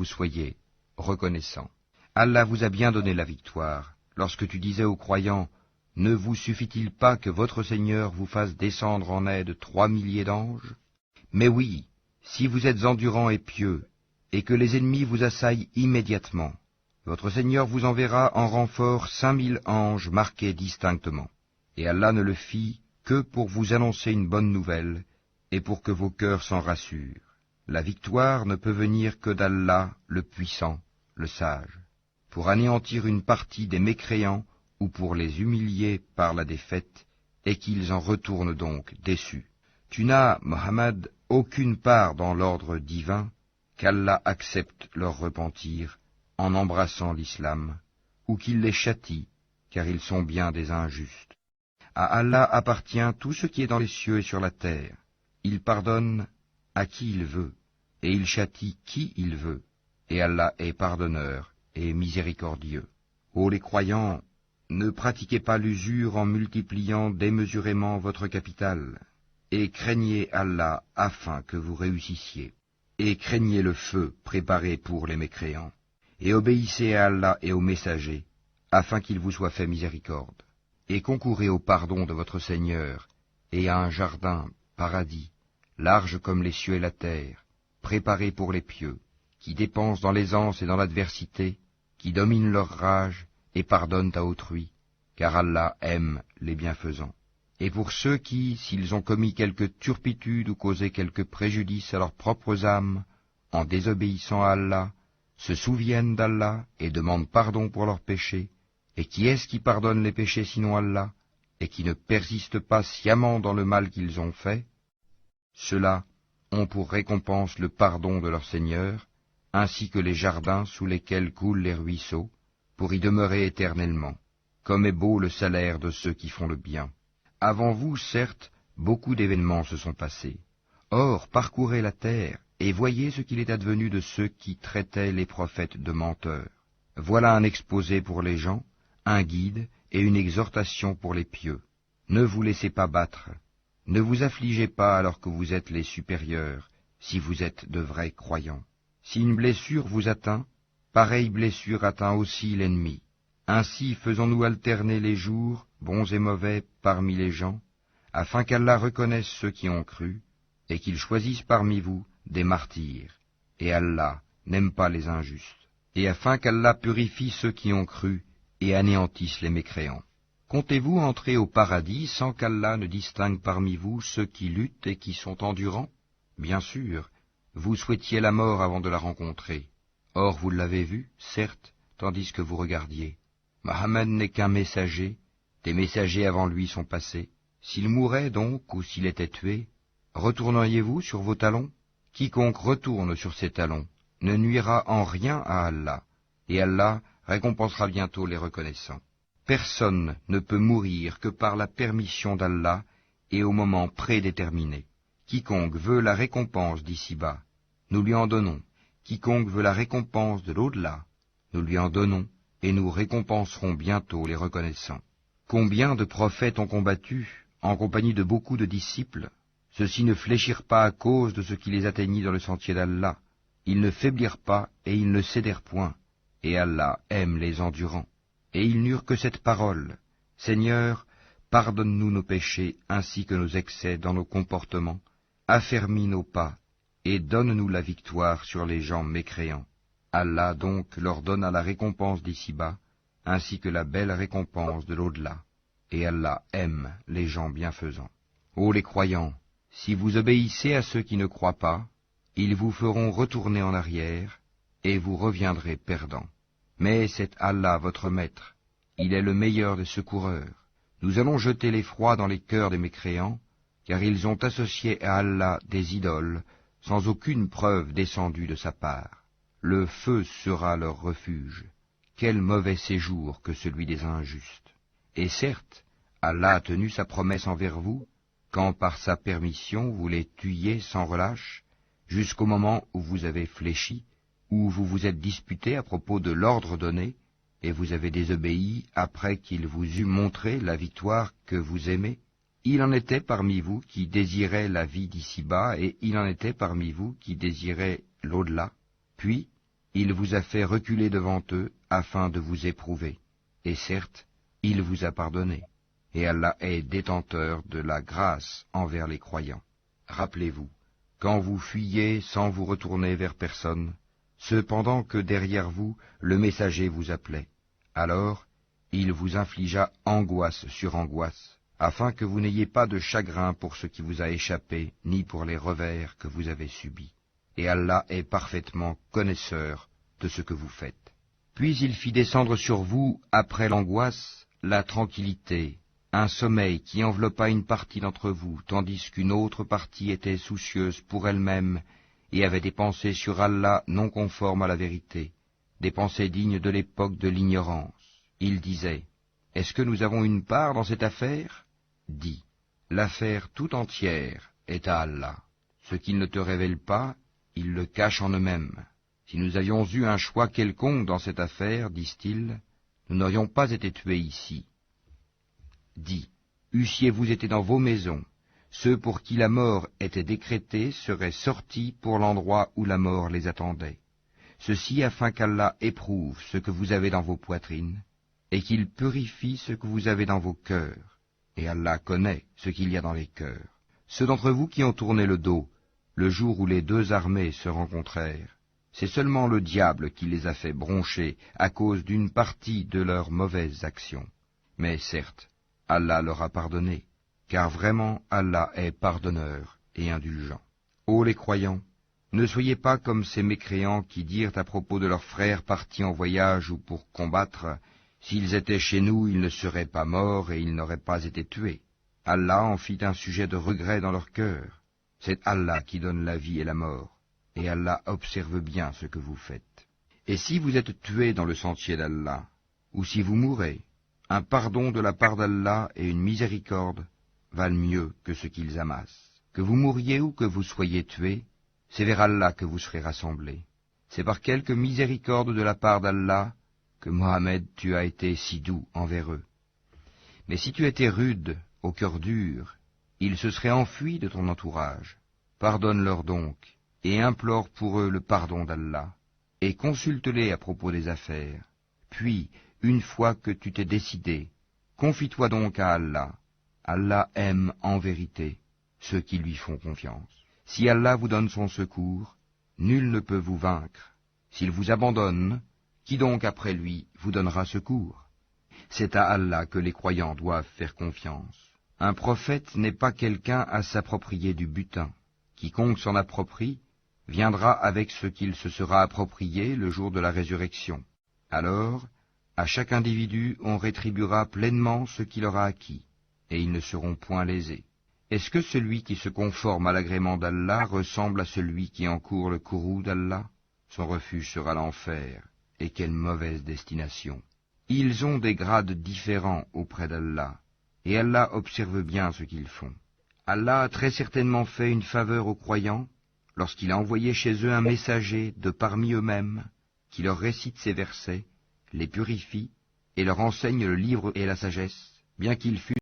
vous soyez reconnaissants. Allah vous a bien donné la victoire, lorsque tu disais aux croyants, « Ne vous suffit-il pas que votre Seigneur vous fasse descendre en aide 3 milliers d'anges ? Mais oui, si vous êtes endurants et pieux, et que les ennemis vous assaillent immédiatement, votre Seigneur vous enverra en renfort 5000 anges marqués distinctement. Et Allah ne le fit que pour vous annoncer une bonne nouvelle, et pour que vos cœurs s'en rassurent. La victoire ne peut venir que d'Allah, le puissant, le sage, pour anéantir une partie des mécréants ou pour les humilier par la défaite, et qu'ils en retournent donc déçus. Tu n'as, Mohammed, aucune part dans l'ordre divin, qu'Allah accepte leur repentir en embrassant l'islam, ou qu'il les châtie, car ils sont bien des injustes. À Allah appartient tout ce qui est dans les cieux et sur la terre. Il pardonne à qui il veut, et il châtie qui il veut, et Allah est pardonneur et miséricordieux. Ô les croyants, ne pratiquez pas l'usure en multipliant démesurément votre capital, et craignez Allah afin que vous réussissiez, et craignez le feu préparé pour les mécréants, et obéissez à Allah et aux messagers, afin qu'il vous soit fait miséricorde, et concourez au pardon de votre Seigneur, et à un jardin, paradis, large comme les cieux et la terre, préparé pour les pieux, qui dépensent dans l'aisance et dans l'adversité, qui dominent leur rage et pardonnent à autrui, car Allah aime les bienfaisants. Et pour ceux qui, s'ils ont commis quelque turpitude ou causé quelque préjudice à leurs propres âmes, en désobéissant à Allah, se souviennent d'Allah et demandent pardon pour leurs péchés, et qui est-ce qui pardonne les péchés sinon Allah, et qui ne persiste pas sciemment dans le mal qu'ils ont fait? Ceux-là ont pour récompense le pardon de leur Seigneur, ainsi que les jardins sous lesquels coulent les ruisseaux, pour y demeurer éternellement. Comme est beau le salaire de ceux qui font le bien. Avant vous, certes, beaucoup d'événements se sont passés. Or, parcourez la terre, et voyez ce qu'il est advenu de ceux qui traitaient les prophètes de menteurs. Voilà un exposé pour les gens, un guide et une exhortation pour les pieux. Ne vous laissez pas battre. Ne vous affligez pas alors que vous êtes les supérieurs, si vous êtes de vrais croyants. Si une blessure vous atteint, pareille blessure atteint aussi l'ennemi. Ainsi faisons-nous alterner les jours, bons et mauvais, parmi les gens, afin qu'Allah reconnaisse ceux qui ont cru, et qu'il choisisse parmi vous des martyrs. Et Allah n'aime pas les injustes. Et afin qu'Allah purifie ceux qui ont cru, et anéantisse les mécréants. Comptez-vous entrer au paradis sans qu'Allah ne distingue parmi vous ceux qui luttent et qui sont endurants? Bien sûr, vous souhaitiez la mort avant de la rencontrer. Or vous l'avez vue, certes, tandis que vous regardiez. Mohammed n'est qu'un messager, des messagers avant lui sont passés. S'il mourait donc, ou s'il était tué, retourneriez-vous sur vos talons? Quiconque retourne sur ses talons ne nuira en rien à Allah, et Allah récompensera bientôt les reconnaissants. Personne ne peut mourir que par la permission d'Allah et au moment prédéterminé. Quiconque veut la récompense d'ici-bas, nous lui en donnons. Quiconque veut la récompense de l'au-delà, nous lui en donnons, et nous récompenserons bientôt les reconnaissants. Combien de prophètes ont combattu, en compagnie de beaucoup de disciples? Ceux-ci ne fléchirent pas à cause de ce qui les atteignit dans le sentier d'Allah. Ils ne faiblirent pas et ils ne cédèrent point. Et Allah aime les endurants. Et ils n'eurent que cette parole: Seigneur, pardonne-nous nos péchés ainsi que nos excès dans nos comportements, affermis nos pas, et donne-nous la victoire sur les gens mécréants. Allah donc leur donna la récompense d'ici-bas, ainsi que la belle récompense de l'au-delà. Et Allah aime les gens bienfaisants. Ô les croyants, si vous obéissez à ceux qui ne croient pas, ils vous feront retourner en arrière, et vous reviendrez perdants. Mais c'est Allah votre maître, il est le meilleur des secoureurs. Nous allons jeter l'effroi dans les cœurs des mécréants, car ils ont associé à Allah des idoles, sans aucune preuve descendue de sa part. Le feu sera leur refuge. Quel mauvais séjour que celui des injustes. Et certes, Allah a tenu sa promesse envers vous, quand par sa permission vous les tuiez sans relâche, jusqu'au moment où vous avez fléchi, où vous vous êtes disputé à propos de l'ordre donné, et vous avez désobéi après qu'il vous eût montré la victoire que vous aimez. Il en était parmi vous qui désiraient la vie d'ici-bas, et il en était parmi vous qui désiraient l'au-delà. Puis, il vous a fait reculer devant eux afin de vous éprouver. Et certes, il vous a pardonné. Et Allah est détenteur de la grâce envers les croyants. Rappelez-vous, quand vous fuyiez sans vous retourner vers personne, cependant que derrière vous le messager vous appelait. Alors, il vous infligea angoisse sur angoisse, afin que vous n'ayez pas de chagrin pour ce qui vous a échappé, ni pour les revers que vous avez subis. Et Allah est parfaitement connaisseur de ce que vous faites. Puis il fit descendre sur vous, après l'angoisse, la tranquillité, un sommeil qui enveloppa une partie d'entre vous, tandis qu'une autre partie était soucieuse pour elle-même et avait des pensées sur Allah non conformes à la vérité, des pensées dignes de l'époque de l'ignorance. Il disait, « Est-ce que nous avons une part dans cette affaire ?» Dis, « L'affaire tout entière est à Allah. Ce qu'il ne te révèle pas, ils le cachent en eux-mêmes. Si nous avions eu un choix quelconque dans cette affaire, disent-ils, nous n'aurions pas été tués ici. » Dis, eussiez-vous été dans vos maisons, ceux pour qui la mort était décrétée seraient sortis pour l'endroit où la mort les attendait. Ceci afin qu'Allah éprouve ce que vous avez dans vos poitrines, et qu'il purifie ce que vous avez dans vos cœurs. Et Allah connaît ce qu'il y a dans les cœurs. Ceux d'entre vous qui ont tourné le dos, le jour où les deux armées se rencontrèrent, c'est seulement le diable qui les a fait broncher à cause d'une partie de leurs mauvaises actions. Mais certes, Allah leur a pardonné, car vraiment Allah est pardonneur et indulgent. Ô les croyants, ne soyez pas comme ces mécréants qui dirent à propos de leurs frères partis en voyage ou pour combattre, s'ils étaient chez nous, ils ne seraient pas morts et ils n'auraient pas été tués. Allah en fit un sujet de regret dans leur cœur. C'est Allah qui donne la vie et la mort, et Allah observe bien ce que vous faites. Et si vous êtes tués dans le sentier d'Allah, ou si vous mourrez, un pardon de la part d'Allah et une miséricorde valent mieux que ce qu'ils amassent. Que vous mouriez ou que vous soyez tués, c'est vers Allah que vous serez rassemblés. C'est par quelque miséricorde de la part d'Allah que Mohammed tu as été si doux envers eux. Mais si tu étais rude, au cœur dur, ils se seraient enfuis de ton entourage. Pardonne-leur donc, et implore pour eux le pardon d'Allah, et consulte-les à propos des affaires. Puis, une fois que tu t'es décidé, confie-toi donc à Allah. Allah aime en vérité ceux qui lui font confiance. Si Allah vous donne son secours, nul ne peut vous vaincre. S'il vous abandonne, qui donc après lui vous donnera secours? C'est à Allah que les croyants doivent faire confiance. Un prophète n'est pas quelqu'un à s'approprier du butin. Quiconque s'en approprie viendra avec ce qu'il se sera approprié le jour de la résurrection. Alors, à chaque individu on rétribuera pleinement ce qu'il aura acquis, et ils ne seront point lésés. Est-ce que celui qui se conforme à l'agrément d'Allah ressemble à celui qui encourt le courroux d'Allah? Son refuge sera l'enfer, et quelle mauvaise destination. Ils ont des grades différents auprès d'Allah, et Allah observe bien ce qu'ils font. Allah a très certainement fait une faveur aux croyants, lorsqu'il a envoyé chez eux un messager de parmi eux-mêmes, qui leur récite ces versets, les purifie, et leur enseigne le livre et la sagesse, bien qu'ils fussent